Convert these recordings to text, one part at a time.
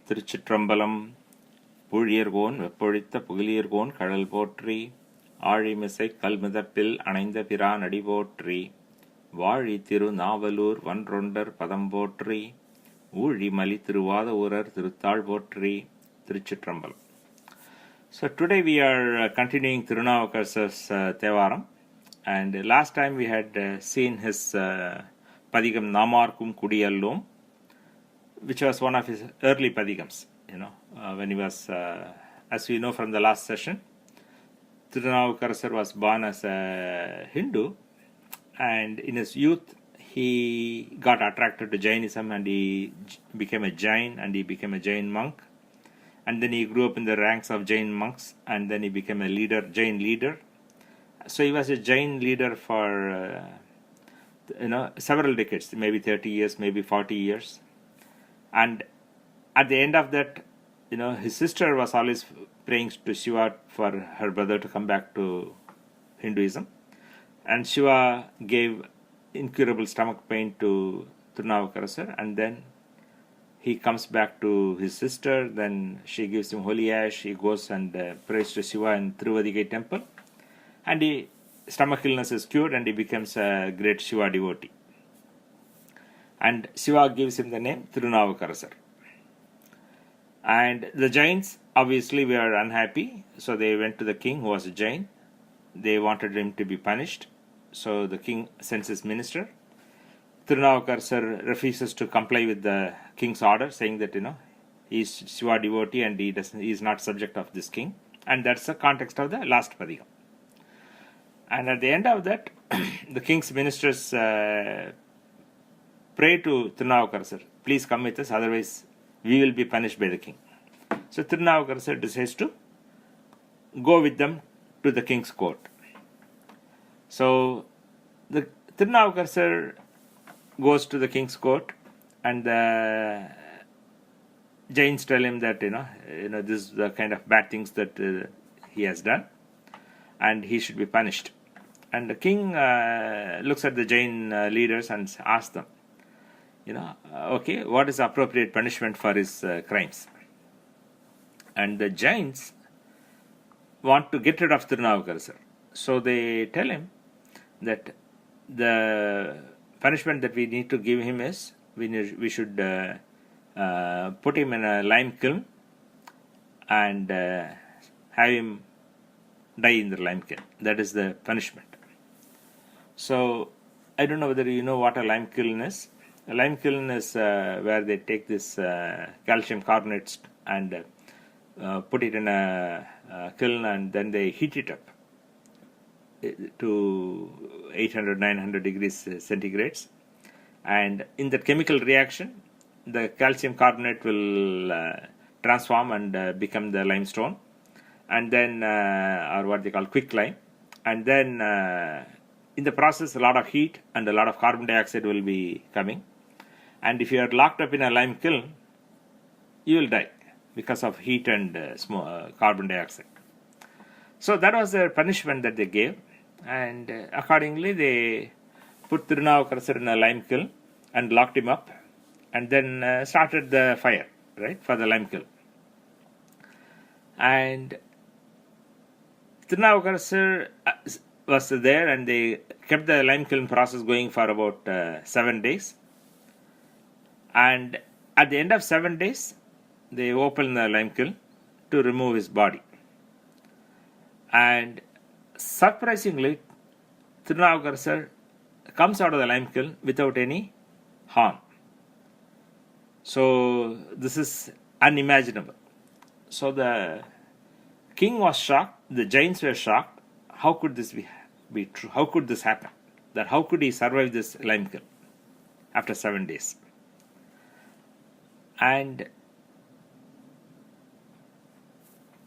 திருச்சிற்றம்பலம். பூழியர்கோன் வெப்பொழித்த புகழியர்கோன் கடல் போற்றி, ஆழிமிசை கல்மிதப்பில் அணைந்த பிரான் அடி போற்றி, வாழி திருநாவலூர் வன்றொண்டர் பதம் போற்றி, ஊழிமலி திருவாத ஊரர் திருத்தாள் போற்றி. திருச்சிற்றம்பலம். So today we are continuing Thirunavukkarasar's thevaram, and last time we had seen his padhigam Namarkum Kudiyallum, which was one of his early padhigams, when he was, as we know from the last session, Thirunavukkarasar was born as a Hindu, and in his youth he got attracted to Jainism and he became a Jain, and he became a Jain monk, and then he grew up in the ranks of Jain monks, and then he became a Jain leader. So he was a Jain leader for several decades, maybe 30 years, maybe 40 years. And at the end of that, his sister was always praying to Shiva for her brother to come back to Hinduism. And Shiva gave incurable stomach pain to Thirunavukkarasar, and then he comes back to his sister. Then she gives him holy ash. He goes and prays to Shiva in Thiruvadigai temple, and stomach illness is cured, and he becomes a great Shiva devotee. And Shiva gives him the name Thirunavukkarasar. And the Jains obviously were unhappy, so they went to the king, who was a Jain. They wanted him to be punished, so the king sends his minister. Thirunavukkarasar refuses to comply with the king's order, saying that he is Shiva devotee and he is not subject of this king. And that's the context of the last padhigam. And at the end of that, the king's ministers pray to Thirunavukkarasar, please come with us, otherwise we will be punished by the king. So Thirunavukkarasar decides to go with them to the king's court. So the Thirunavukkarasar goes to the king's court, and the Jains tell him that this is the kind of bad things that he has done, and he should be punished. And the king looks at the Jain leaders and asks them, okay, what is the appropriate punishment for his crimes? And the Jains want to get rid of Thirunavukkarasar. So they tell him that the punishment that we need to give him is we should put him in a lime kiln and have him die in the lime kiln. That is the punishment. So I don't know whether you know what a lime kiln is. A lime kiln is where they take this calcium carbonates and put it in a kiln, and then they heat it up to 800-900 degrees centigrades. And in that chemical reaction, the calcium carbonate will transform and become the limestone, and then or what they call quicklime. And then in the process, a lot of heat and a lot of carbon dioxide will be coming. And if you are locked up in a lime kiln, you will die because of heat and carbon dioxide. So that was the punishment that they gave. And accordingly, they put Thirunavukkarasar in a lime kiln and locked him up, and then started the fire, right, for the lime kiln. And Thirunavukkarasar was there, and they kept the lime kiln process going for about 7 days. And at the end of 7 days, they opened the lime kiln to remove his body. And surprisingly, Thirunavukkarasar comes out of the lime kiln without any harm. So this is unimaginable. So the king was shocked, the Jains were shocked. How could this be true? How could this happen? That how could he survive this lime kiln after 7 days? And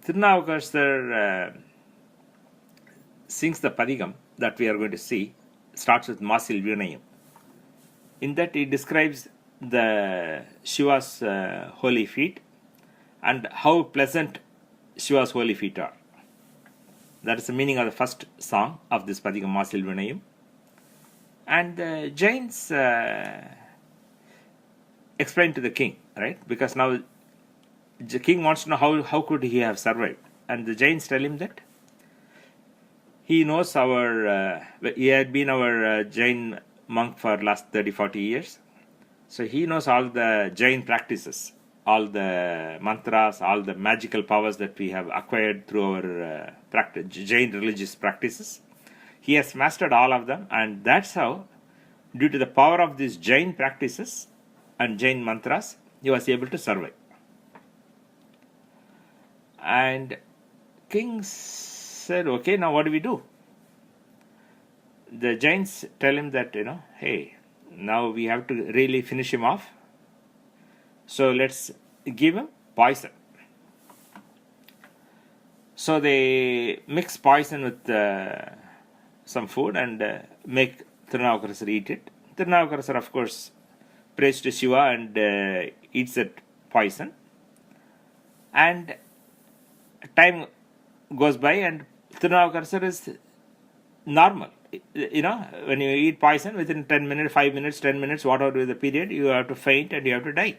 Thirunavukkarasar sings the padhigam that we are going to see. Starts with māsil vīṇaiyum. In that he describes the Shiva's holy feet and how pleasant Shiva's holy feet are. That is the meaning of the first song of this padhigam, māsil vīṇaiyum. And the Jains explained to the king, right? Because now the king wants to know how could he have survived. And the Jains tell him that he knows he had been our Jain monk for last 30-40 years. So he knows all the Jain practices, all the mantras, all the magical powers that we have acquired through our Jain religious practices. He has mastered all of them, and that's how, due to the power of these Jain practices and Jain mantras, he was able to survive. And king said, okay, now what do we do? The Jains tell him that, hey, now we have to really finish him off. So let's give him poison. So they mix poison with some food and make Thirunavukkarasar eat it. Thirunavukkarasar, of course, prays to Shiva and eats that poison. And time goes by and Thirunavukkarasar is normal. When you eat poison, within 10 minutes, 5 minutes, 10 minutes, whatever is the period, you have to faint and you have to die.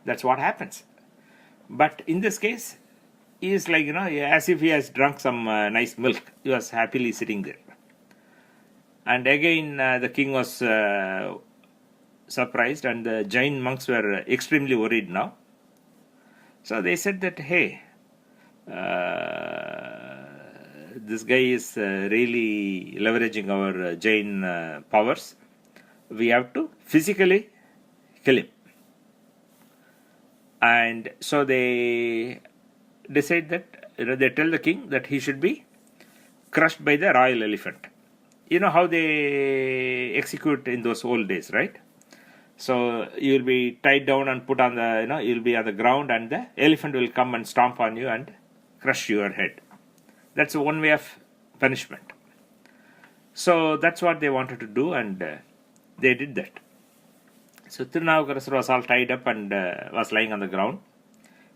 That's what happens. But in this case, he is like, as if he has drunk some nice milk. He was happily sitting there. And again, the king was surprised, and the Jain monks were extremely worried now. So they said that, hey, this guy is really leveraging our Jain powers. We have to physically kill him. And so they decide that, they tell the king that he should be crushed by the royal elephant. You know how they execute in those old days, right? So you will be tied down and put on the, you'll be on the ground, and the elephant will come and stomp on you and crush your head. That's one way of punishment. So that's what they wanted to do, and they did that. So Thirunavukkarasar was all tied up and was lying on the ground,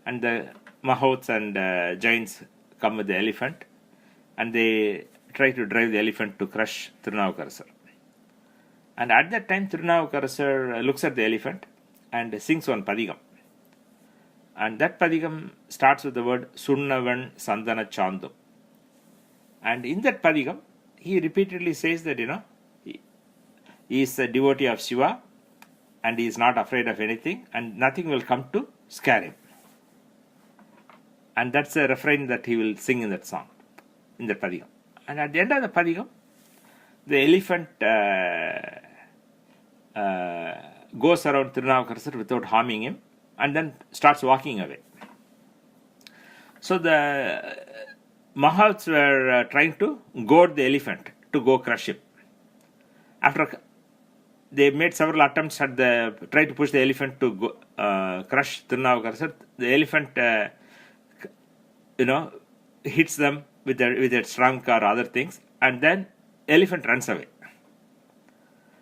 and the Mahots and Jains come with the elephant, and they try to drive the elephant to crush Thirunavukkarasar. And at that time, Thirunavukkarasar looks at the elephant and sings one padhigam. And that padhigam starts with the word Sunnavan Sandana Chandum. And in that padhigam, he repeatedly says that, he is a devotee of Shiva and he is not afraid of anything and nothing will come to scare him. And that's a refrain that he will sing in that song, in that padhigam. And at the end of the padhigam, the elephant goes around Thirunavukkarasar without harming him and then starts walking away. So the Mahals were trying to goad the elephant to go crush him. After they made several attempts try to push the elephant to go, crush Thirunavukkarasar, the elephant hits them with its trunk or other things, and then elephant runs away.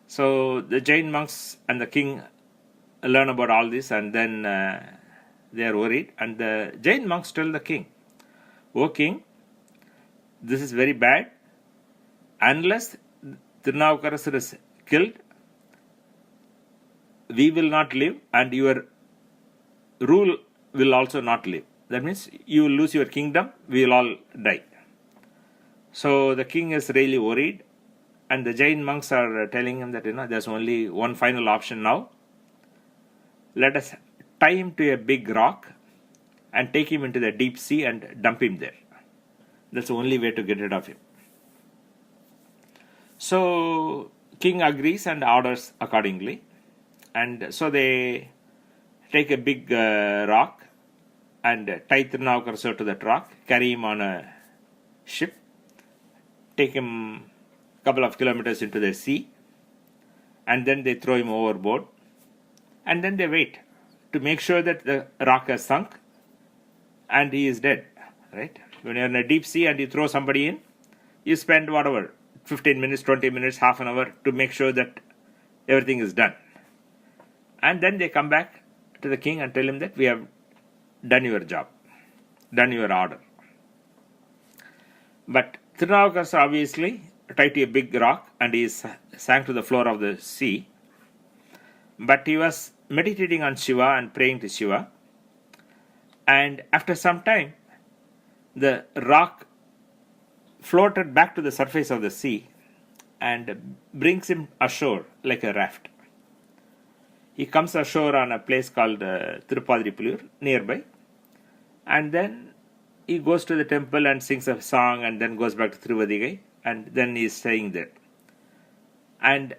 So the Jain monks and the king learn about all this, and then they are worried. And the Jain monks tell the king, "O king, this is very bad. Unless Thirunavukkarasar is killed, we will not live, and your rule will also not live. That means you will lose your kingdom, we will all die." So the king is really worried, and the Jain monks are telling him that there's only one final option now. Let us tie him to a big rock and take him into the deep sea and dump him there. That's the only way to get rid of him. So king agrees and orders accordingly. And so they take a big rock and tie Thirunavukkarasar to that rock, carry him on a ship, take him a couple of kilometers into the sea, and then they throw him overboard. And then they wait to make sure that the rock has sunk and he is dead, right? When you're in a deep sea and you throw somebody in, you spend 15 minutes, 20 minutes, half an hour to make sure that everything is done. And then they come back to the king and tell him that we have done your job, done your order. But Thirunavukkarasar obviously tied to a big rock and he sank to the floor of the sea. But he was meditating on Shiva and praying to Shiva. And after some time, the rock floated back to the surface of the sea and brings him ashore like a raft. He comes ashore on a place called Tirupazhipulur nearby, and then he goes to the temple and sings a song and then goes back to Tiruvadigai, and then he is staying there. And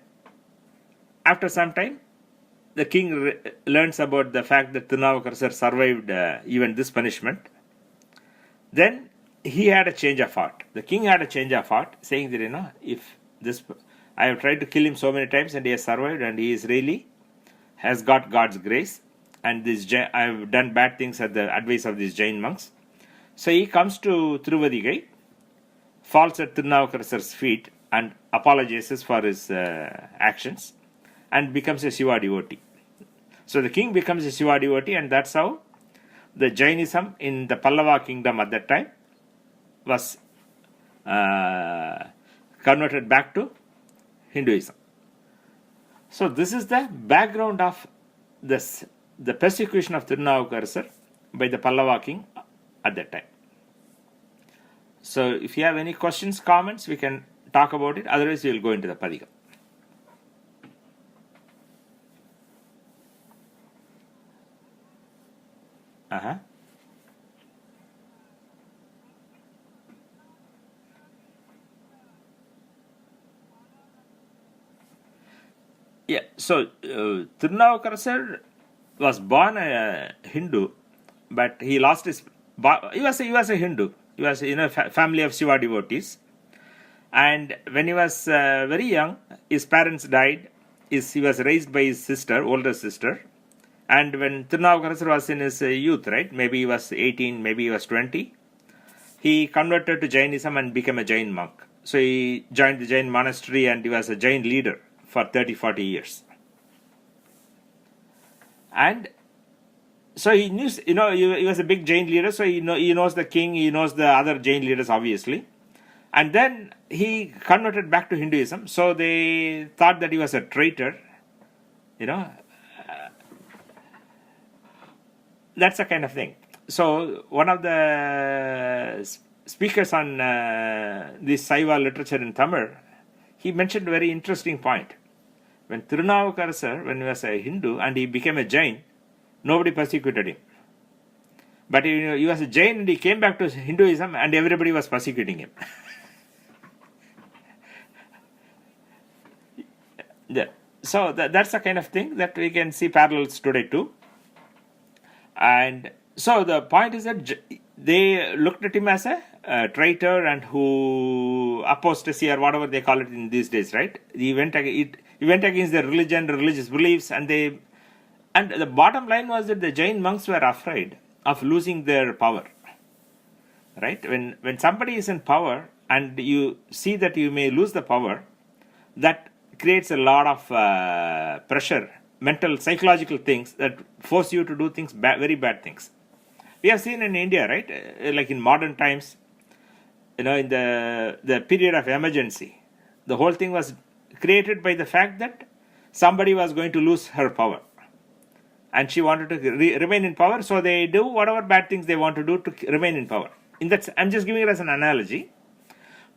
after some time, the king learns about the fact that Thirunavukkarasar survived even this punishment. Then he had a change of heart. The king had a change of heart, saying that, if this, I have tried to kill him so many times and he has survived, and he is really has got God's grace, and I have done bad things at the advice of these Jain monks. So he comes to Tiruvadigai, falls at Thirunavukkarasar's feet and apologizes for his actions, and becomes a Shiva devotee. So the king becomes a Shiva devotee, and that's how the Jainism in the Pallava kingdom at that time was converted back to Hinduism. So this is the background of the persecution of Thirunavukkarasar by the Pallava king at that time. So if you have any questions, comments, we can talk about it. Otherwise, we will go into the padhigam. Yeah, so Thirunavukkarasar was born a Hindu, but he lost his. He was a Hindu. He was in a family of Shiva devotees, and when he was very young, his parents died. He was raised by his sister, older sister, and when Thirunavukkarasar was in his youth, right, maybe he was 18, maybe he was 20, he converted to Jainism and became a Jain monk. So he joined the Jain monastery and he was a Jain leader for 30-40 years. And so he knew, he was a big Jain leader, so he knows the king, he knows the other Jain leaders, obviously. And then he converted back to Hinduism, so they thought that he was a traitor, that's the kind of thing. So one of the speakers on this Saiva literature in Tamil, he mentioned a very interesting point. When Thirunavukkarasar, when he was a Hindu and he became a Jain, nobody persecuted him. But he was a Jain and he came back to Hinduism and everybody was persecuting him. Yeah. So that's the kind of thing that we can see parallels today too. And so the point is that they looked at him as a traitor and who apostasy or whatever they call it in these days, right? He went against their religion, religious beliefs, and the bottom line was that the Jain monks were afraid of losing their power, right? When somebody is in power and you see that you may lose the power, that creates a lot of pressure, mental, psychological things that force you to do things, very bad things. We have seen in India, right? Like in modern times, in the period of emergency, the whole thing was created by the fact that somebody was going to lose her power. And she wanted to remain in power, so they do whatever bad things they want to do to remain in power. I'm just giving it as an analogy.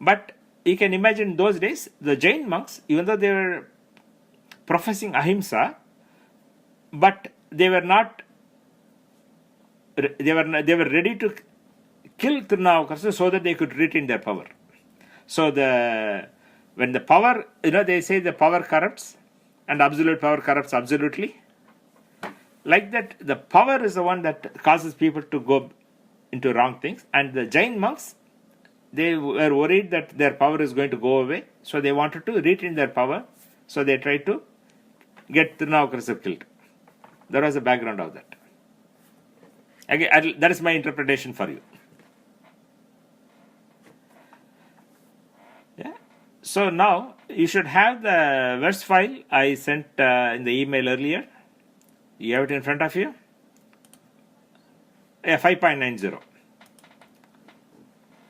But you can imagine those days, the Jain monks, even though they were professing ahimsa, but they were ready to kill Thirunavukkarasar so that they could retain their power. So when the power, they say the power corrupts and absolute power corrupts absolutely. Like that, the power is the one that causes people to go into wrong things. And the Jain monks, they were worried that their power is going to go away. So they wanted to retain their power. So they tried to get Thirunavukkarasar killed. That was the background of that. Again, that is my interpretation for you. Yeah. So now you should have the verse file I sent in the email earlier. You have it in front of you? Yeah, 5.90.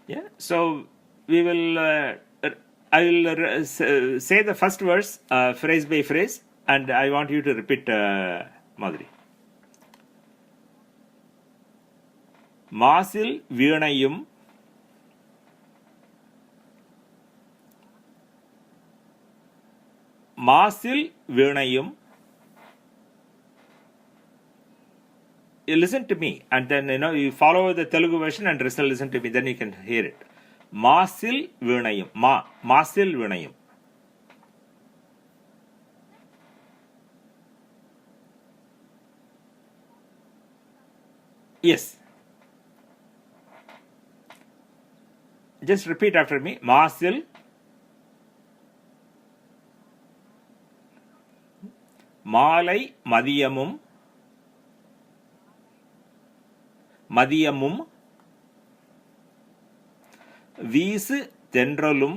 Yeah, so we will, I will say the first verse phrase by phrase, and I want you to repeat, Madhuri. māsil vīṇaiyum māsil vīṇaiyum. You listen to me and then you follow the Telugu version and listen to me, then you can hear it. Māsil vīṇaiyum. Māsil vīṇaiyum. Yes. Just repeat after me. Māsil mālai madiyamum vīsu teṇḍralum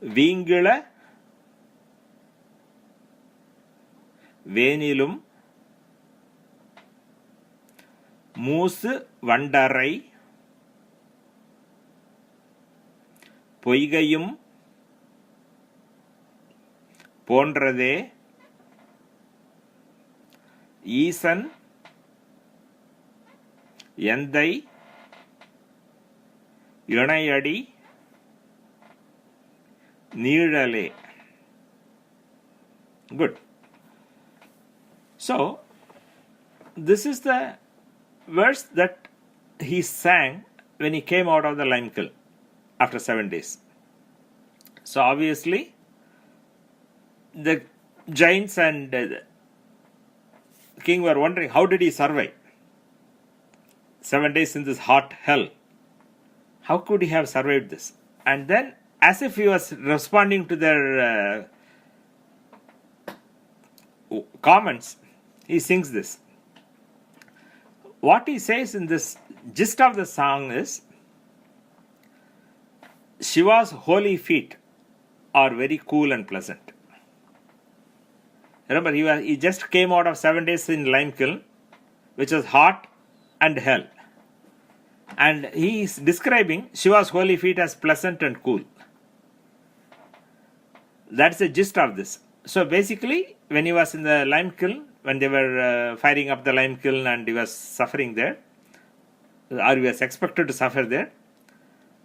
vīṅgiḻa vēnilum mūsu vaṇḍaṛai poygaiyum pōṇḍradē īsan endai iṇaiyaḍi nīḻalē. Good. So, this is the verse that he sang when he came out of the lime kiln after 7 days. So, obviously, the giants and the king were wondering, how did he survive 7 days in this hot hell? How could he have survived this? And then, as if he was responding to their comments, he sings this. What he says in this gist of the song is, Shiva's holy feet are very cool and pleasant. Remember, he just came out of 7 days in lime kiln, which was hot and hell. And he is describing Shiva's holy feet as pleasant and cool. That's the gist of this. So basically, when he was in the lime kiln, when they were firing up the lime kiln and he was suffering there, or he was expected to suffer there,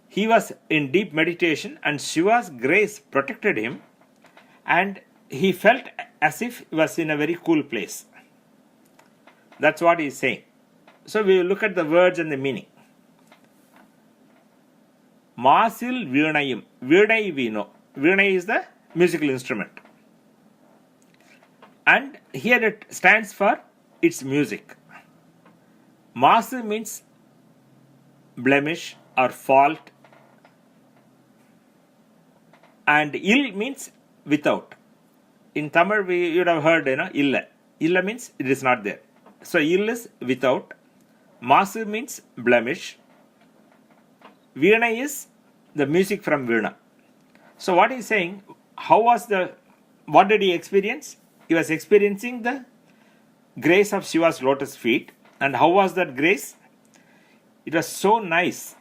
he was in deep meditation and Shiva's grace protected him and he felt as if he was in a very cool place. That's what he is saying. So we will look at the words and the meaning. Māsil vīṇaiyum. Veeṇai we know. Veeṇai is the musical instrument. And here it stands for its music. Māsu means blemish or fault. And il means without. In Tamil we would have heard, illa. Illa means it is not there. So il is without. Māsu means blemish. Veeṇai is the music from Veena. So what he is saying, what did he experience? He was experiencing the grace of Shiva's lotus feet. And how was that grace? It was so nice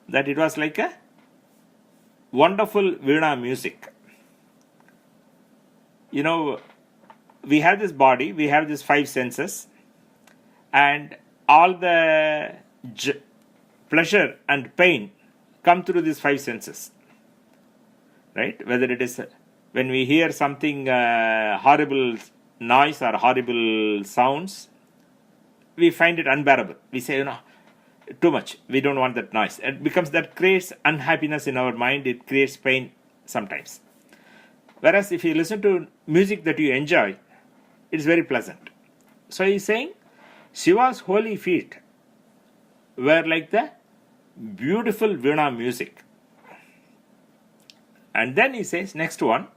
that it was like a wonderful Veena music. We have this body, we have these 5 senses, and all the pleasure and pain come through these 5 senses. Right? Whether it is when we hear something horrible noise or horrible sounds, we find it unbearable. We say, too much. We don't want that noise. That creates unhappiness in our mind. It creates pain sometimes. Whereas if you listen to music that you enjoy, it is very pleasant. So he is saying, Shiva's holy feet were like the beautiful Veena music. And then he says, next one,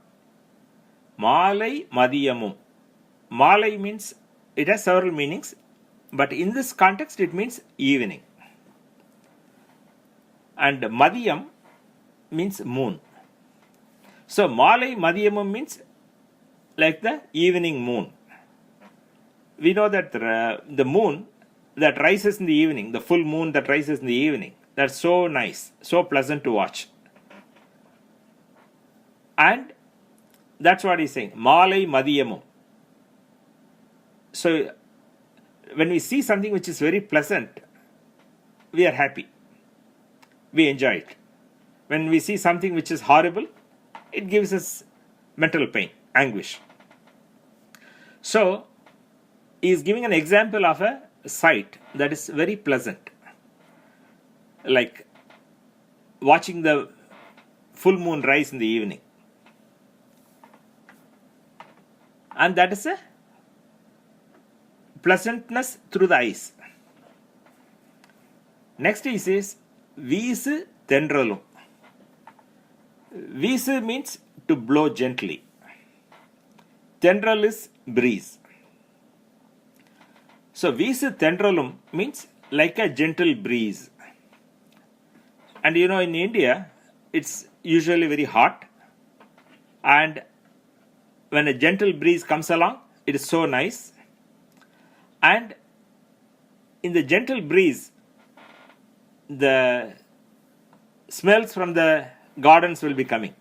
mālai madiyamum. Mālai means, it has several meanings, but in this context it means evening. And madiyam means moon. So mālai madiyamum means like the evening moon. We know that the moon that rises in the evening, the full moon that rises in the evening, that's so nice, so pleasant to watch. And that's what he's saying, mālai madiyamum. So when we see something which is very pleasant, we are happy. We enjoy it. When we see something which is horrible, it gives us mental pain, anguish. So, he is giving an example of a sight that is very pleasant, like watching the full moon rise in the evening. And that is a pleasantness through the eyes. Next he says, vīsu teṇḍralum. Vīsu means to blow gently. Teṇḍral is breeze. So vīsu teṇḍralum means like a gentle breeze. And in India, it's usually very hot. And when a gentle breeze comes along, it is so nice. And in the gentle breeze, the smells from the gardens will be coming.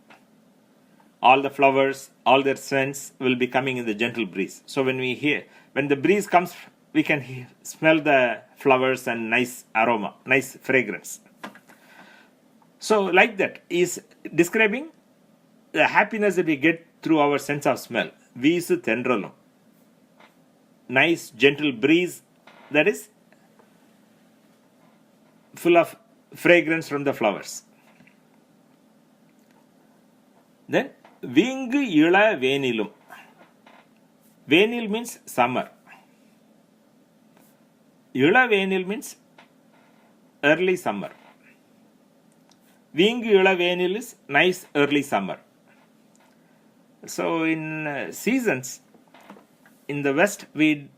All the flowers, all their scents will be coming in the gentle breeze. So when the breeze comes, we can smell the flowers and nice aroma, nice fragrance. So like that is describing the happiness that we get through our sense of smell. Vīsu teṇḍralum. Nice gentle breeze that is full of fragrance from the flowers. Then vīṅgiḷa vēnilum. Vēnil means summer. Iڵa vēnil means early summer. vīṅgiļa vēnil is nice early summer. So in seasons, in the West, we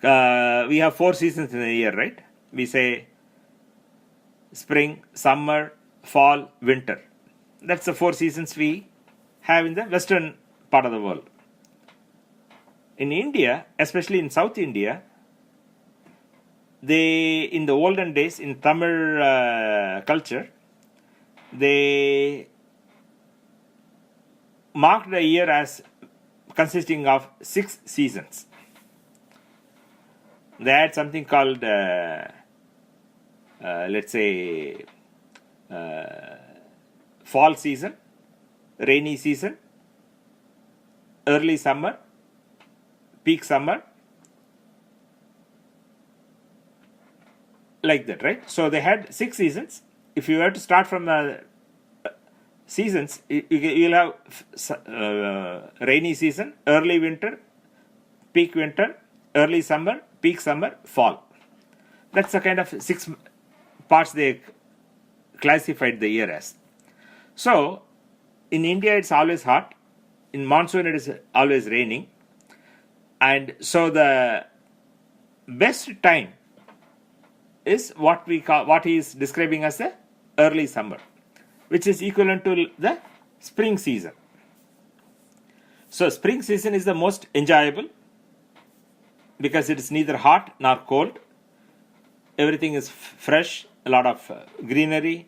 have 4 seasons in a year, right? We say spring, summer, fall, winter. That's the 4 seasons we have in the western part of the world. In India, especially in South India, in the olden days, in Tamil culture, they marked the year as consisting of 6 seasons. They had something called, fall season, rainy season, early summer, peak summer, like that, right? So they had 6 seasons. If you were to start from seasons, you'll have rainy season, early winter, peak winter, early summer, peak summer, fall. That's the kind of 6 parts they classified the year as. So, in India it's always hot. In monsoon it is always raining. And so the best time is what he is describing as the early summer, which is equivalent to the spring season. So spring season is the most enjoyable because it is neither hot nor cold. Everything is fresh, a lot of greenery.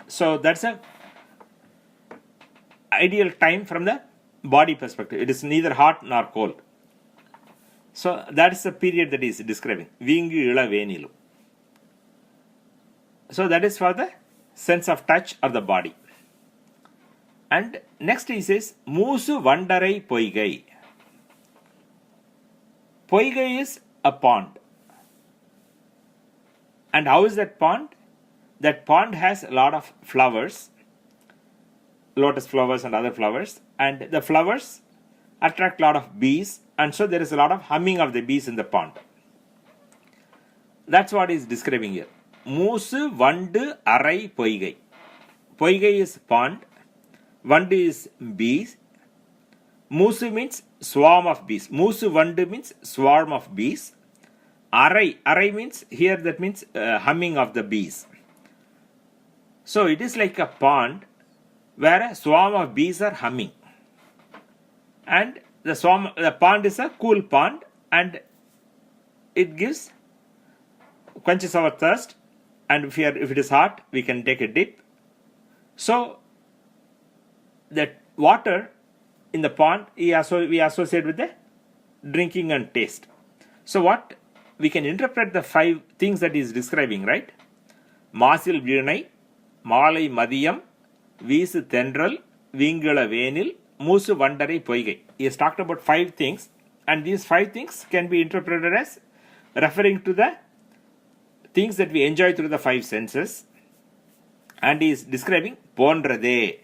So that's a ideal time from the body perspective. It is neither hot nor cold. So that is the period that he is describing. vīṅgiļa vēnilum. So that is for the sense of touch or the body. And next he says, mūsu vaṇḍaṛai poygai. Poygai is a pond. And how is that pond? That pond has a lot of flowers, lotus flowers and other flowers, and the flowers attract a lot of bees, and so there is a lot of humming of the bees in the pond. That's what he is describing here. Mūsu vaṇḍaṛai poygai. Poygai is pond, vaṇḍu is bees, mūsu means swarm of bees. Mūsu vaṇḍu means swarm of bees. Arai means, here that means humming of the bees. So it is like a pond where a swarm of bees are humming. And the pond is a cool pond, and it quenches our thirst, and if it is hot, we can take a dip. So that water in the pond, we associate with the drinking and taste. So what we can interpret the 5 things that he is describing, right? Māsil vīṇai, mālai madiyam, vīsu teṇḍralum, vīṅgiḻa vēnilum, mūsu vaṇḍaṛai poygaiyum. He has talked about 5 things, and these 5 things can be interpreted as referring to the things that we enjoy through the 5 senses. And he is describing pōṇḍradē.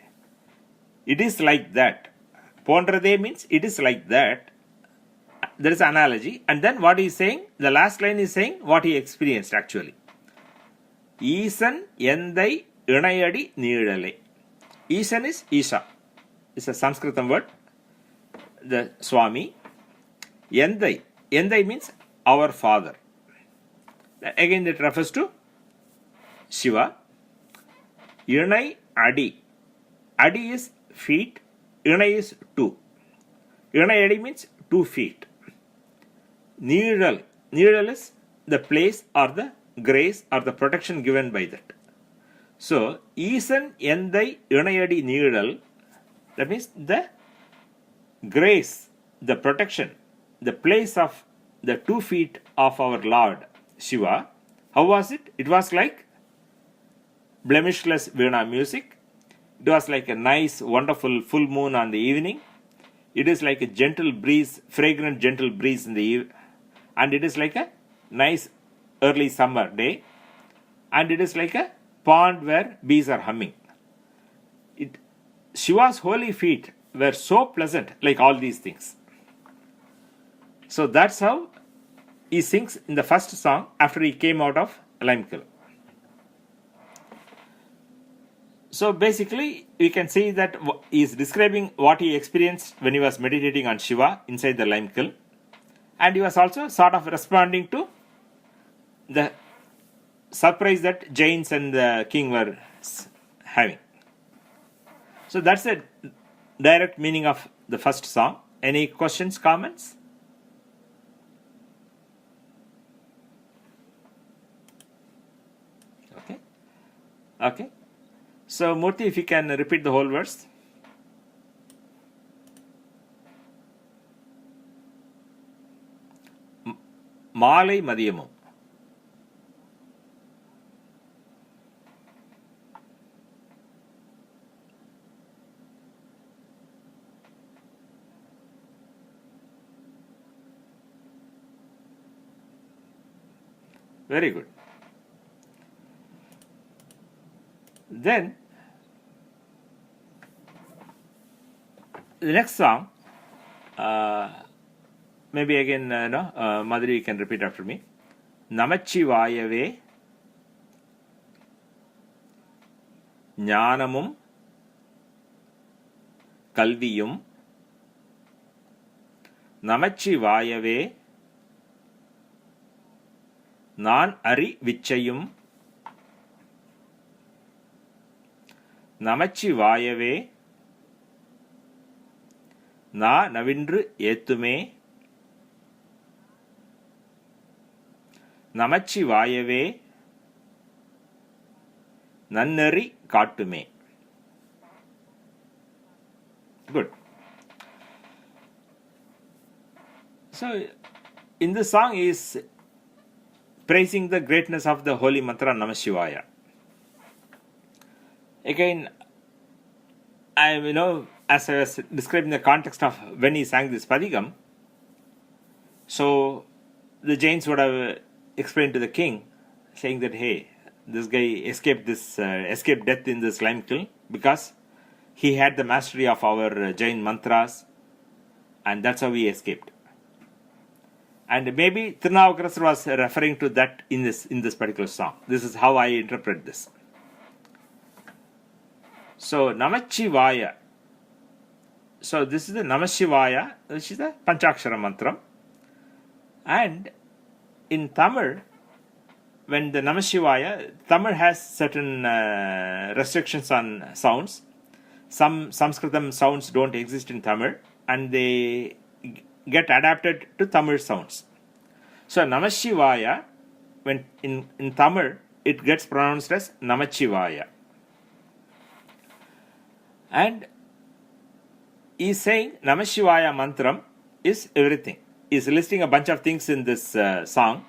It is like that. Pōṇḍradē means it is like that. There is an analogy. And then what he is saying, the last line is saying what he experienced actually. īsan, endai, iṇaiyaḍi, nīḻalē. īsan is Isha. It's a Sanskritam word. The Swami. Endai. Endai means our father. Again it refers to Shiva. iṇaiyaḍi. Adi is feet. Iṇai is 2. iṇaiyaḍi means 2 feet. Nīļal. Nīļal is the place or the grace or the protection given by that. So, īsan, endai, iṇaiyaḍi, nīļal, that means the grace, the protection, the place of the 2 feet of our Lord Shiva. How was it? It was like blemishless veena music. It was like a nice, wonderful full moon on the evening. It is like a gentle breeze, fragrant gentle breeze in the evening. And it is like a nice early summer day. And it is like a pond where bees are humming. Shiva's holy feet were so pleasant, like all these things. So that's how he sings in the first song after he came out of lime kiln. So basically, we can see that he is describing what he experienced when he was meditating on Shiva inside the lime kiln. And he was also sort of responding to the surprise that Jains and the king were having. So that's the direct meaning of the first song. Any questions, comments? Okay. Okay. So Murthy, if you can repeat the whole verse. Mālai madiyamum. Very good. Then the next song, maybe again, Madhuri, you can repeat after me. Namachivayave ஞானமும் கல்வியும் நமச்சிவாயவே நான் அறிவிச்சையும் நமச்சிவாயவே நவின்று ஏத்துமே நமச்சிவாயவே நன்னெறி காட்டுமே. Good. So, in this song he is praising the greatness of the holy mantra Namah Shivaya. Again, as I was describing the context of when he sang this padhigam, so the Jains would have explained to the king, saying that, hey, this guy escaped death in this lime kiln because he had the mastery of our Jain mantras, and that's how he escaped. And maybe Thirunavukkarasar was referring to that in this particular song. This is how I interpret this. So Namachivaya. So this is the Namashivaya, which is the Panchakshara mantra. And in Tamil, when the Namashivaya, Tamil has certain restrictions on sounds. Some Sanskritam sounds don't exist in Tamil, and they get adapted to Tamil sounds. So Namashivaya, when in Tamil, it gets pronounced as Namachivaya. And He's saying Namashivaya mantram is everything. He's listing a bunch of things in this song,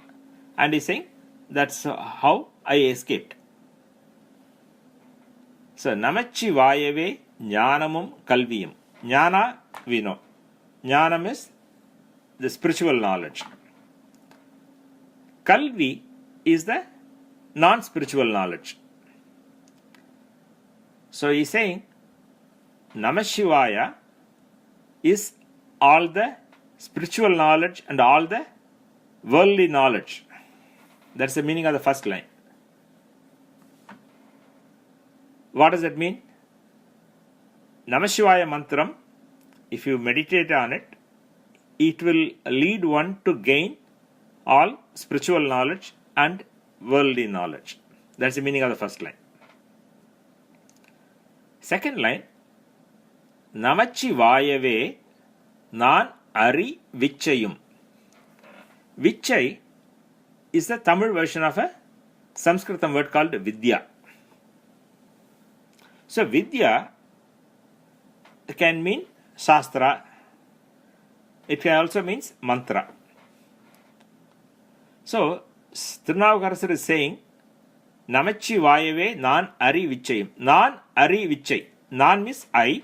and he's saying that's how I escaped. So Namachivayave Jnanamum Kalviyum. Jnana we know. Jnanam is the spiritual knowledge. Kalvi is the non-spiritual knowledge. So he's saying Namashivaya is all the spiritual knowledge and all the worldly knowledge. That's the meaning of the first line. What does that mean? Namashivaya mantram, if you meditate on it, it will lead one to gain all spiritual knowledge and worldly knowledge. That's the meaning of the first line. Second line, Namachivayave Nan Ari Vichayum. Vichai is the Tamil version of a Sanskritam word called Vidya. So Vidya can mean Shastra. It can also means mantra. So Thirunavukkarasar is saying Namachivayave Nan Ari Vichayum. Nan Ari Vichai. Nan means I.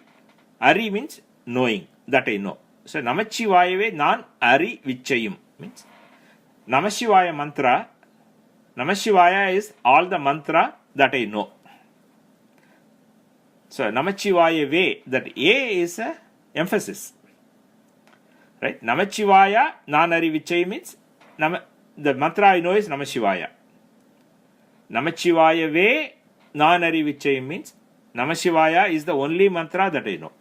Ari means knowing, that I know. So Namachivayave Nan Ari Vichayum means Namashivaya mantra. Namashivaya is all the mantra that I know. So Namachivayave, that A is a emphasis. Right? Namachivaya Nan Ari Vichayum means the mantra I know is Namashivaya. Namachivayave Nan Ari Vichayum means Namashivaya is the only mantra that I know.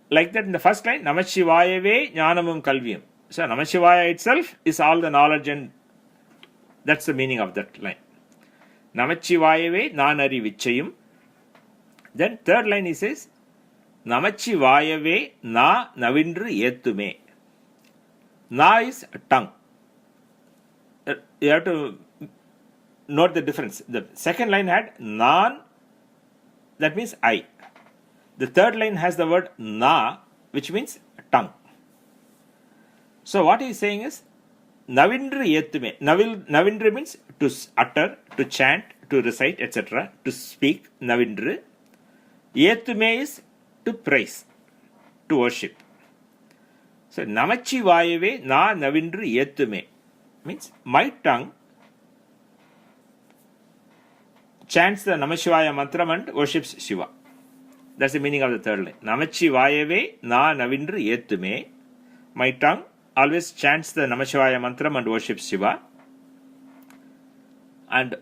Like that in the first line, Namashivayave Jnanamum Kalviyum. So Namashivaya itself is all the knowledge, and that's the meaning of that line. Namachivayave Nanari Vichayum. Then third line he says, Namachivayave Na Navindru Yetume. Na is tongue. You have to note the difference. The second line had Nan, that means I. The third line has the word Na, which means tongue. So what he is saying is, Navindru Yetume. Navindru means to utter, to chant, to recite, etc. To speak, Navindru. Yetume is to praise, to worship. So Namachivayave Na Navindru Yetume means my tongue chants the Namashivaya mantra and worships Shiva. That's the meaning of the third line. Namachivayave Na Navindru Yetume. My tongue always chants the Namashivaya mantra and worships Shiva. And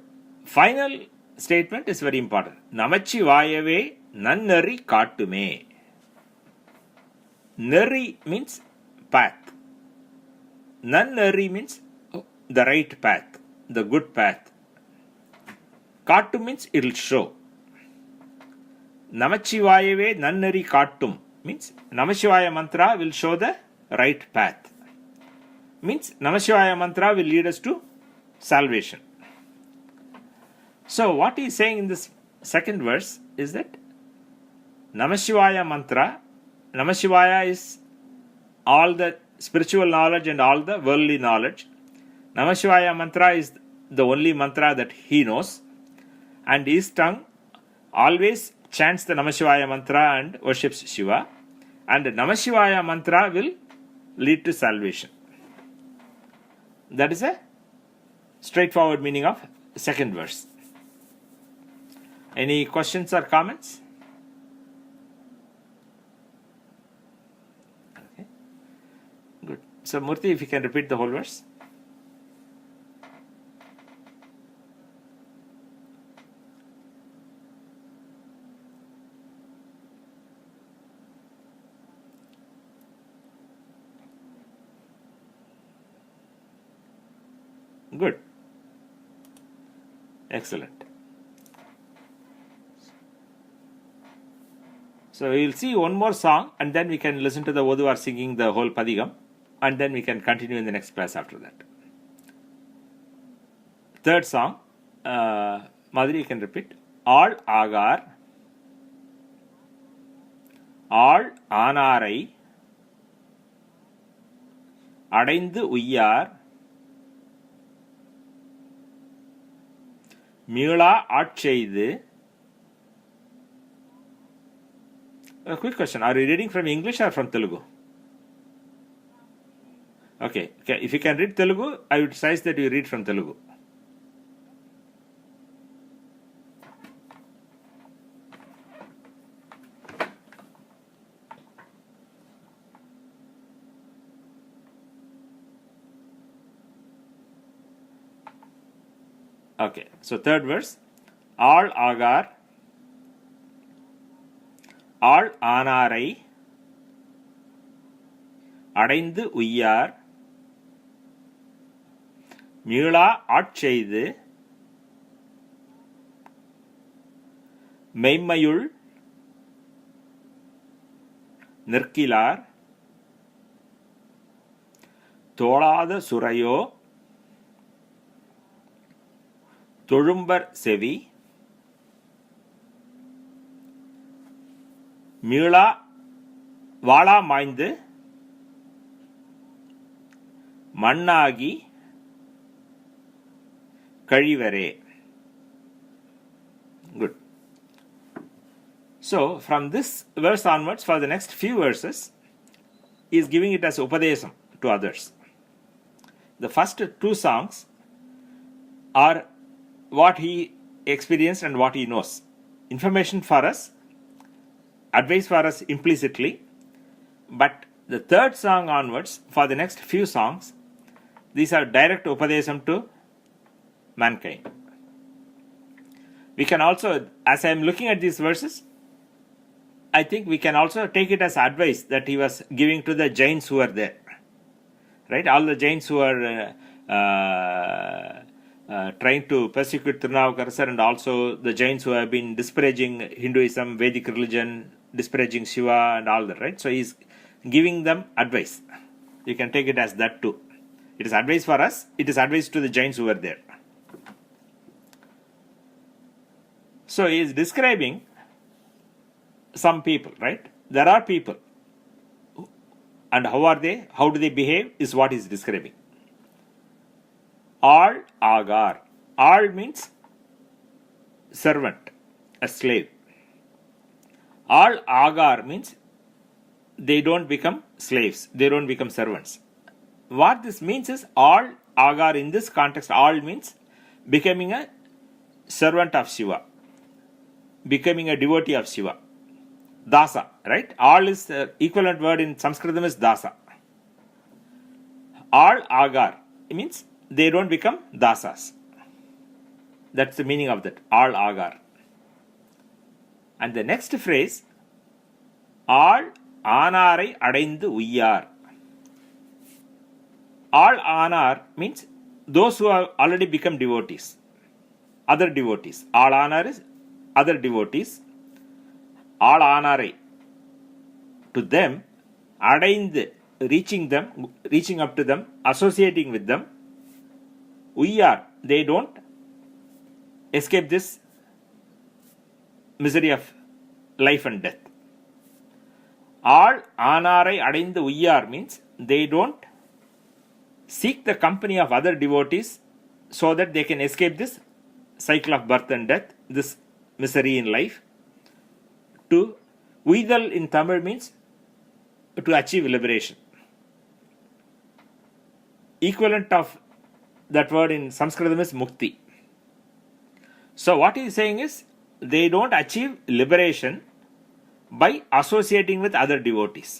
final statement is very important. Namachivayave Nannari Kattume. Nari means path. Nannari means the right path, the good path. Kattum means it will show. Namachivayave Nannari Kattum means Namashivaya mantra will show the right path. Means Namashivaya mantra will lead us to salvation. So what he is saying in this second verse is that Namashivaya mantra, Namashivaya is all the spiritual knowledge and all the worldly knowledge. Namashivaya mantra is the only mantra that he knows, and his tongue always chants the Namashivaya mantra and worships Shiva, and the Namashivaya mantra will lead to salvation. That is a straightforward meaning of second verse. Any questions or comments? Okay. Good. So Murthy, if you can repeat the whole verse. Good. Excellent. So we will see one more song, and then we can listen to the Oduvar singing the whole padhigam, and then we can continue in the next class after that. Third song, Madhuri, you can repeat. All agar ஆள் ஆனாரை அடைந்து உய்யார் மீளா ஆட்செய்து. A quick question. Are you reading from English or from Telugu? Okay. If you can read Telugu, I would suggest that you read from Telugu. Okay. So third verse. ஆள் ஆகார் ஆள் ஆனாரை அடைந்து உய்யார் மீளா ஆட்செய்து மெய்ம்மையுள் நிற்கிலார் தோளாத சுரையோ தொழும்பர் செவி மீளா வாளா மாய்ந்து மண்ணாகி கழிவரே. Good. So from this verse onwards, for the next few verses, he is giving it as upadesam to others. The first two songs are what he experienced and what he knows. Information for us, advice for us implicitly. But the third song onwards, for the next few songs, these are direct upadesam to mankind. We can also, as I am looking at these verses, I think we can also take it as advice that he was giving to the Jains who were there. Right? All the Jains who are trying to persecute Thirunavukkarasar, and also the Jains who have been disparaging Hinduism, Vedic religion, disparaging Shiva and all that, right? So he is giving them advice. You can take it as that too. It is advice for us, it is advice to the Jains who were there. So he is describing some people, right? There are people. And how are they? How do they behave is what he is describing. All agar. All means servant, a slave. All agar means they don't become slaves, they don't become servants. What this means is all agar in this context, all means becoming a servant of Shiva, becoming a devotee of Shiva. Dasa, right? All is the equivalent word in Sanskritam is dasa. All agar means they don't become dasas. That's the meaning of that. All agar. And the next phrase, all ஆனாரை அடைந்து உய்யார். All anar means those who have already become devotees, other devotees. All anar is other devotees. All ஆனாரை, to them, அடைந்து, reaching up to them, associating with them. உய்யார், they don't escape this misery of life and death. All ஆனாரை அடைந்து உய்யார் means they don't seek the company of other devotees so that they can escape this cycle of birth and death, this misery in life. To uidal in Tamil means to achieve liberation. Equivalent of that word in Sanskritam is mukti. So what he is saying is they don't achieve liberation by associating with other devotees.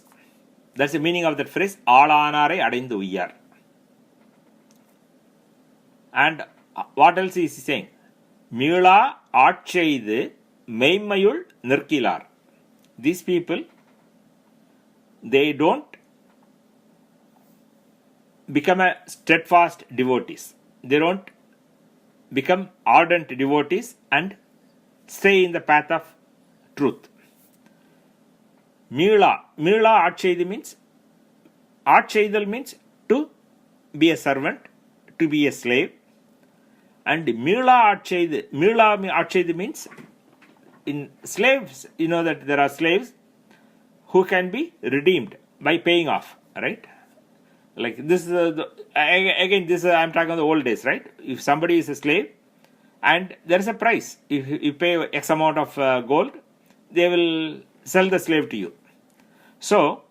That's the meaning of that phrase, ஆளானாரை அடைந்து உய்யார். And what else is he saying? மீளா ஆட்செய்து மெய்ம்மையுள் நிற்கிலார். These people, they don't become a steadfast devotees. They don't become ardent devotees and stay in the path of truth. மீளா ஆட்செய்து means, ஆட்செய்தல் means to be a servant, to be a slave. And மீளா ஆட்செய்து means, in slaves, you know that there are slaves who can be redeemed by paying off, right? Like this is again, this I'm talking about the old days, right? If somebody is a slave and there is a price, if you pay X amount of gold, they will sell the slave to you. So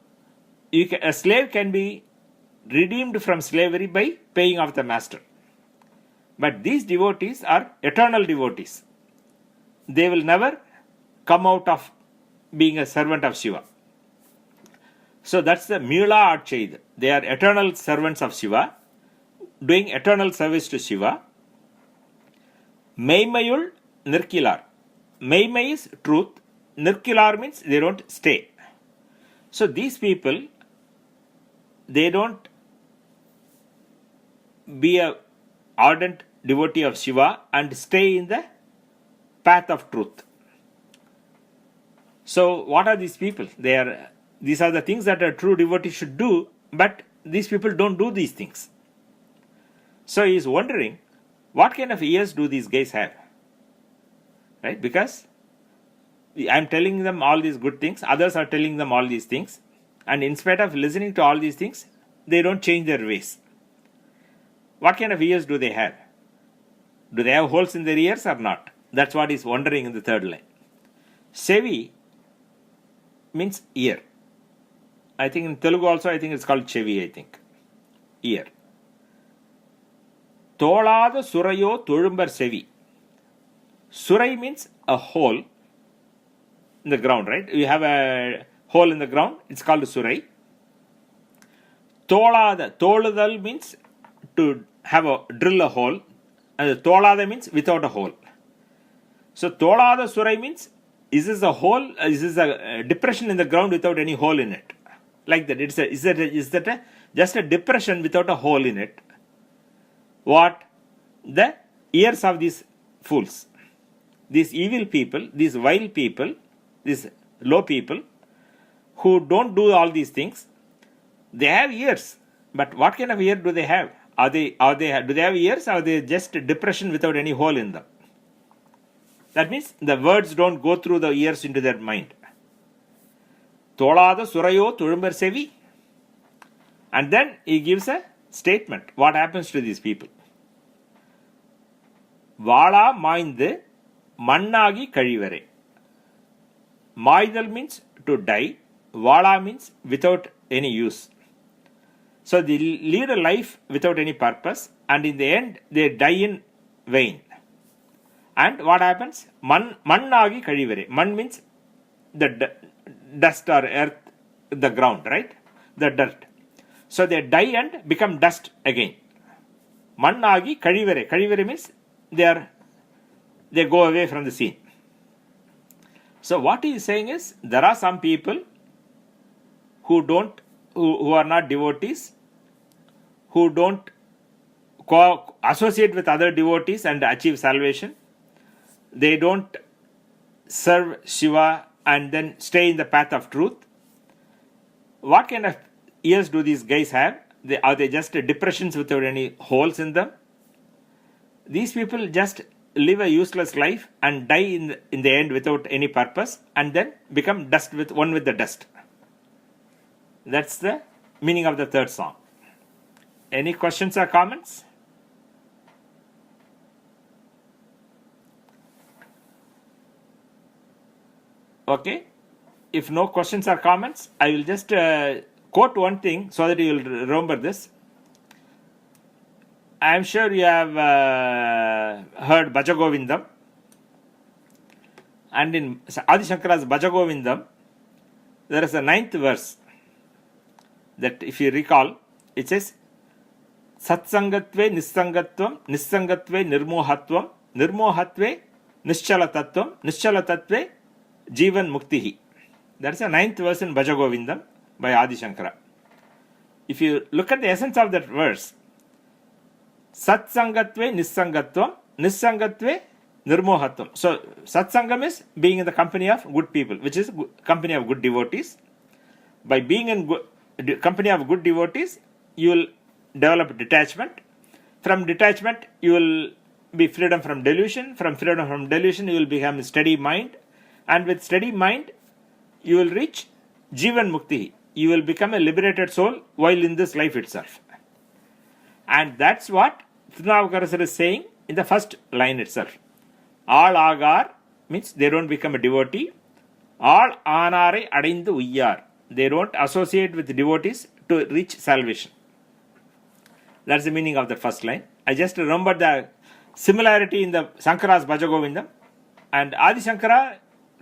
a slave can be redeemed from slavery by paying off the master. But these devotees are eternal devotees. They will never come out of being a servant of Shiva. So that's the mīḻa āčeid. They are eternal servants of Shiva, doing eternal service to Shiva. Meimmayul nirkilar. Meimai is truth. Nirkilar means they don't stay. So these people, they don't be a ardent devotee of Shiva and stay in the path of truth. So what are these people? These are the things that a true devotee should do, but these people don't do these things. So he is wondering, what kind of ears do these guys have? Right? Because I'm telling them all these good things, others are telling them all these things, and in spite of listening to all these things, they don't change their ways. What kind of ears do they have? Do they have holes in their ears or not? That's what he's wondering in the third line. Sevi means ear. I think in Telugu also, I think it's called chevi, I think. Ear. Tolada surayo tolumbar sevi. Surai means a hole in the ground, right? You have a hole in the ground, it's called surai. Tolada, toludal means to drill a hole, and tolada means without a hole. So tolada surai means, is this a hole, is this a depression in the ground without any hole in it? Like that. Is that just a depression without a hole in it? What? The ears of these fools. These evil people, these vile people, these low people, who don't do all these things, they have ears. But what kind of ear do they have? Do they have ears, or are they just depression without any hole in them? That means the words don't go through the ears into their mind. Tolada surayo tolumbar sevi. And then he gives a statement. What happens to these people? Vala mainde mannagi kazhivare. Maidal means to die. Vala means without any use. So they lead a life without any purpose, and in the end they die in vain. And what happens? Mannagi kazhivare. Man means the dust or earth, the ground, right? The dirt. So they die and become dust again. Mannagi kazhivare. Kazhivare means they go away from the scene. So what he is saying is, there are some people who are not devotees, who don't associate with other devotees and achieve salvation. They don't serve Shiva and then stay in the path of truth. What kind of ears do these guys have? Are they just depressions without any holes in them? These people just live a useless life and die in the end without any purpose, and then become dust with the dust. That's the meaning of the third song. Any questions or comments? Okay. If no questions or comments, I will just quote one thing so that you will remember this. I am sure you have heard Bhajagovindam. And in Adi Shankara's Bhajagovindam, there is a 9th verse that, if you recall, it says, Satsangatve nissangatvam, nissangatve nirmohatvam, nirmohatve nischalatatvam, nischalatatve jivan muktihi. That is the 9th verse in Bhajagovindam by Adi Shankara. If you look at the essence of that verse, Satsangatve nissangatvam, nissangatve nirmohatvam. So satsangam is being in the company of good people, which is company of good devotees. By being in company of good devotees, you will develop detachment. From detachment, you will be freedom from delusion. From freedom from delusion, you will become a steady mind. And with steady mind, you will reach Jivan Mukti. You will become a liberated soul while in this life itself. And that's what Thirunavukkarasar is saying in the first line itself. All agar means they don't become a devotee. All anare adaindu uyyar. They don't associate with devotees to reach salvation. That's the meaning of the first line. I just remembered the similarity in the Sankara's Bhajagovindam. And Adi Shankara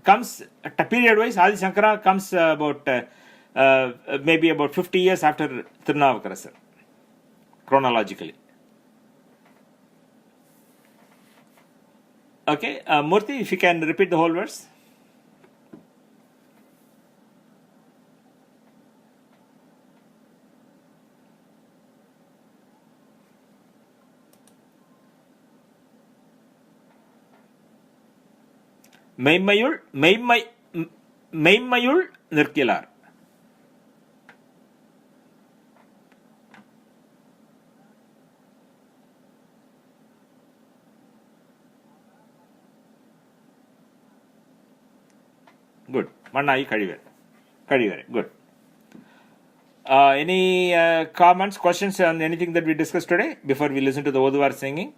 comes, period wise, Adi Shankara comes maybe about 50 years after Thirunavukkarasar, chronologically. Okay, Murthy, if you can repeat the whole verse. மெய்மையுள் நிற்கிறார். Good. Mannai Kadivar. Good. Any comments, questions on anything that we discussed today before we listen to the Oduvar singing?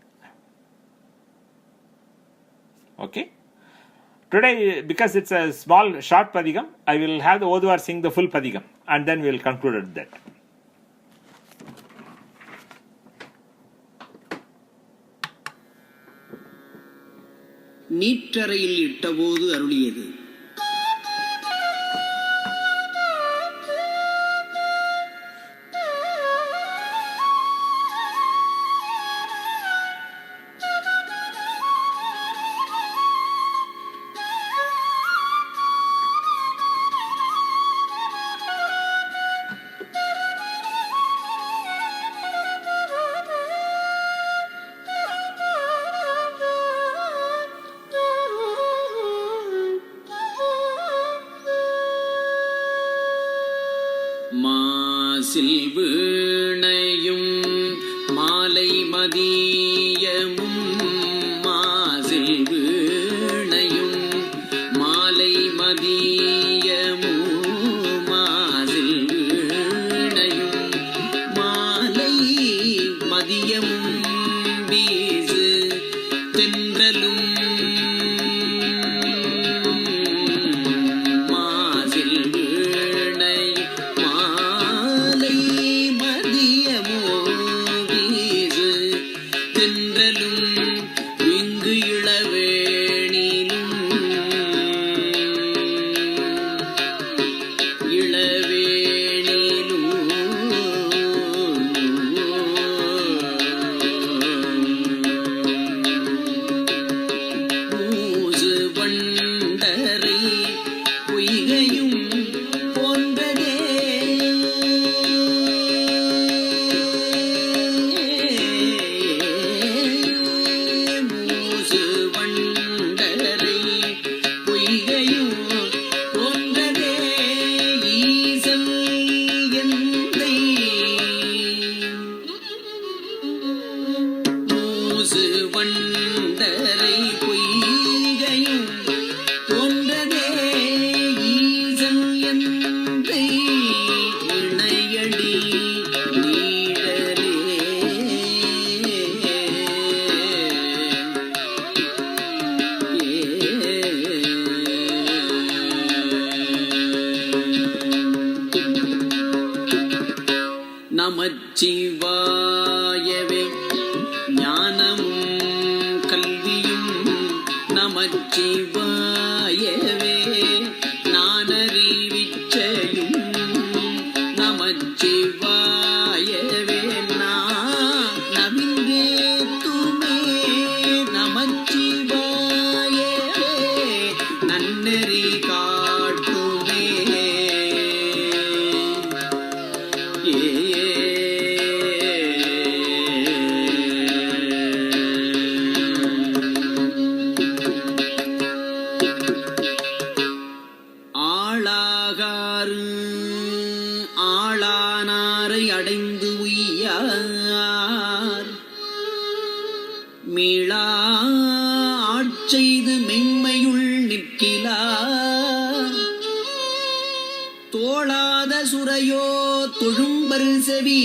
Okay. Today, because it's a small, short padhigam, I will have the Oduvar sing the full padhigam and then we will conclude at that. நீற்றறையில் இட்டபோது அருளியது. māsil vīṇaiyum mālai madiyamum māsil vīṇaiyum mālai madiyamum māsil vīṇaiyum mālai madiyamum vīsu teṇḍralum vīṅgiḻa vēnilum mūsu vaṇḍaṛai poygaiyum pōṇḍradē mūsu vaṇḍaṛai poygaiyum pōṇḍradē īsan endai mūsu vaṇḍaṛai poygaiyum pōṇḍradē īsan endai iṇaiyaḍi nīڵalē நமச்சிவாயவே ஞானமும் கல்வியும் நமச்சிவாயவே நானறிவிச்சையும் நமச்சிவாயவே நவின்றேத்துமே நமச்சிவாயவே நன்னெறி காட்டுமே ஆளாகாறு ஆளானாரை அடைந்து உய்யார் மீளா ஆட்செய்து மென்மையுள் நிற்கிலார் தோளாத சுரையோ தொழும்பரு செவி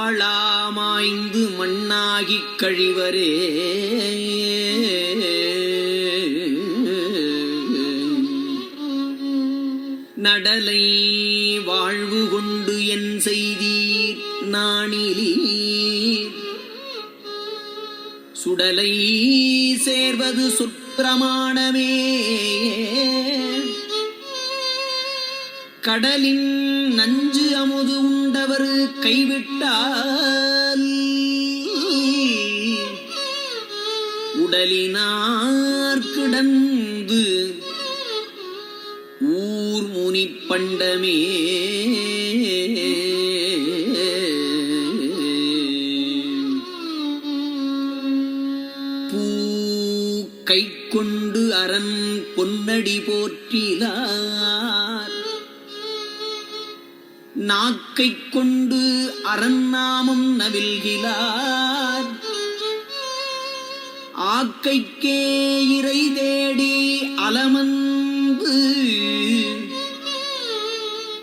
வாழாமாய்ந்து மண்ணாகிக் கழிவரே நடலை வாழ்வு கொண்டு என் செய்தீர் நாணிலீர் சுடலை சேர்வது சுப்பிரமாணமே கடலின் நஞ்சு அமுது உண்டவர் கைவிட்டால் உடலினார் கிடந்து ஊர் முனிப் பண்டமே பூ கை கொண்டு அரண் பொன்னடி போற்றிலார் நாக்கைக் கொண்டு அரண்நாமம் நவில்கிறார் ஆக்கைக்கே இறை தேடி அலமந்து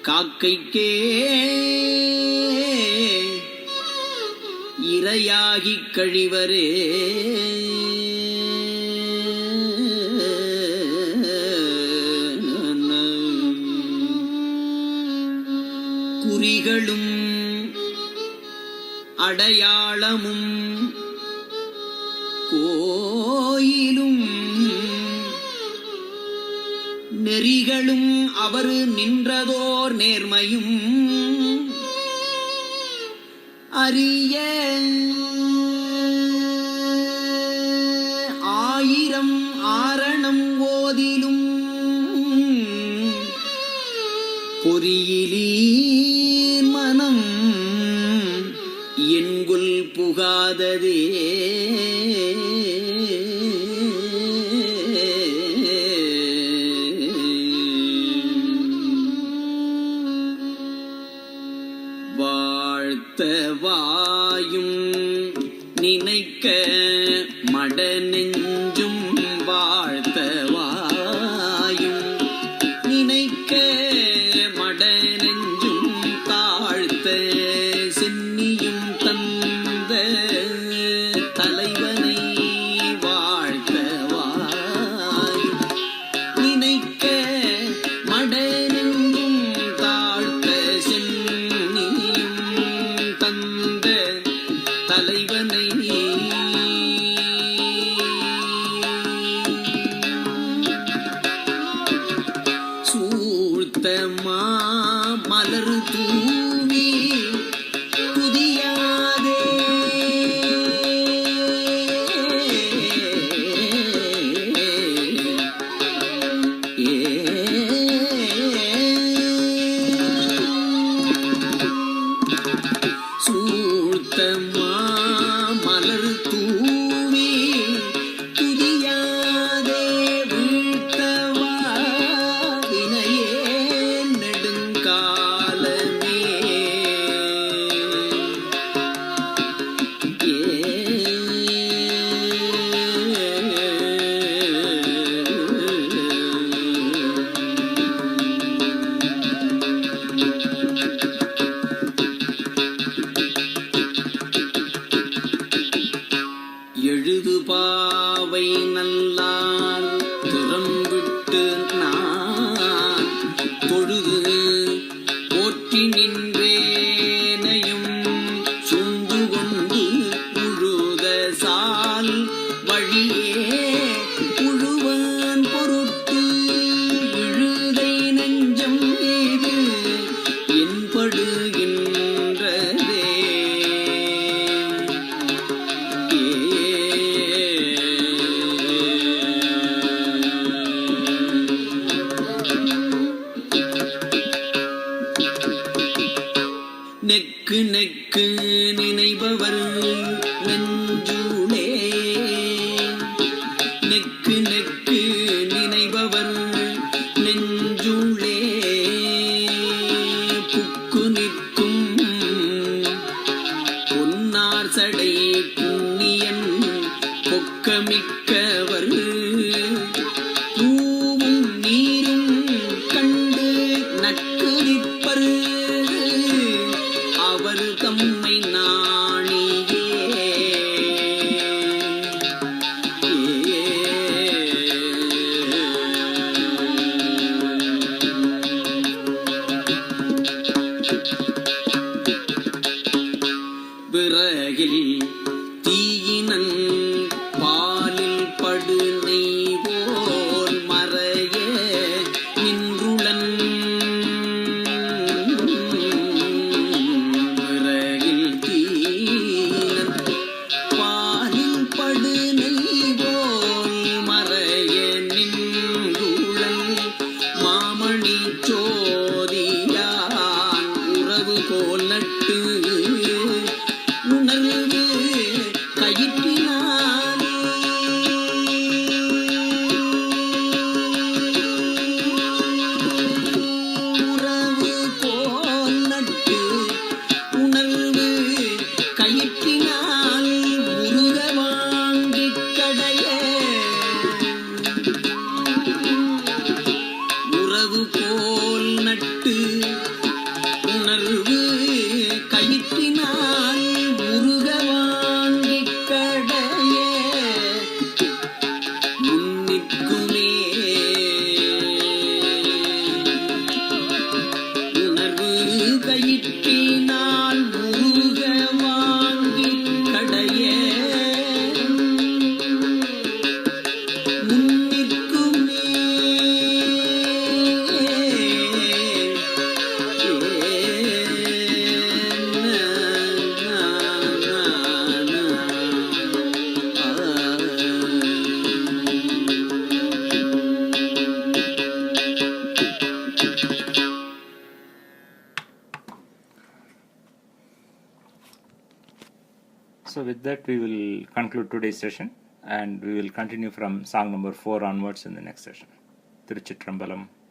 காக்கைக்கே இரையாகிக் கழிவரே குறிகளும் அடையாளமும் கோயிலும் நெறிகளும் அவர் நின்றதோர் நேர்மையும் அரிய ஆயிரம் ஆரணம் ஓதிலும் பொறியிலீர் மனம் என்குல் புகாததே வாழ்த்த வாயும் நினைக்க மட நெஞ்சும் வாழ்த்த வாயும் நினைக்க மட நெஞ்சும் தாழ்த்த சென்னியும் தந்த தலைவனை வாழ்த்த வாயும் நினைக்க மட நெஞ்சும் தாழ்த்த சென்னியும் தந்த தலைவனை சூழ்த்த மலர் தூவி துதியாதே சூழ்த்த மலர் தூவி துதியாதே வீழ்த்தவா வினையே நெடுங்காலமே எழுது பாவை நல்லால் துறம்பிட்டு நான் தொழுது போற்றி நின்றேனையும் சூழ்ந்து கொண்டு உழுத சால் வழியே உழுவான் பொருட்டு இழுதை நெஞ்சம் மீது என்படுகின்றதே நெக்கு நெக்கு நினைபவர் நெஞ்சுளே நெக்கு நெக்கு நினைபவர் நெஞ்சுளே புக்கு நிற்கும் பொன்னார் சடை மிக்கவர் பூவும் நீரும் கண்டு நக்குதிப்பர் அவர் தம்மை நாணியே விறகில் தீயினன் பாலில் படு நெய் போல் மறைய நின்றுளன் விறகில் தீயினன் பாலில் படு நெய் போல் மறைய நின்றுளன் மாமணி சோதியான் உறவு போல் நட்டு உணர்வு கயிற்றினாலே உறவு போல் நட்டு உணர்வு கயிற்றினால் முருக வாங்கிக் கடைய உறவு போல் நட்டு உணர்வு கயிற்றினால் முருக வாங்கிக் கடைய முன்னிற்குமே உணர்வு கயிற்றினால் முருக வாங்கிக் கடைய முன்னிற்குமே So with that we will conclude today's session and we will continue from song number 4 onwards in the next session. Thirunavukkarasar.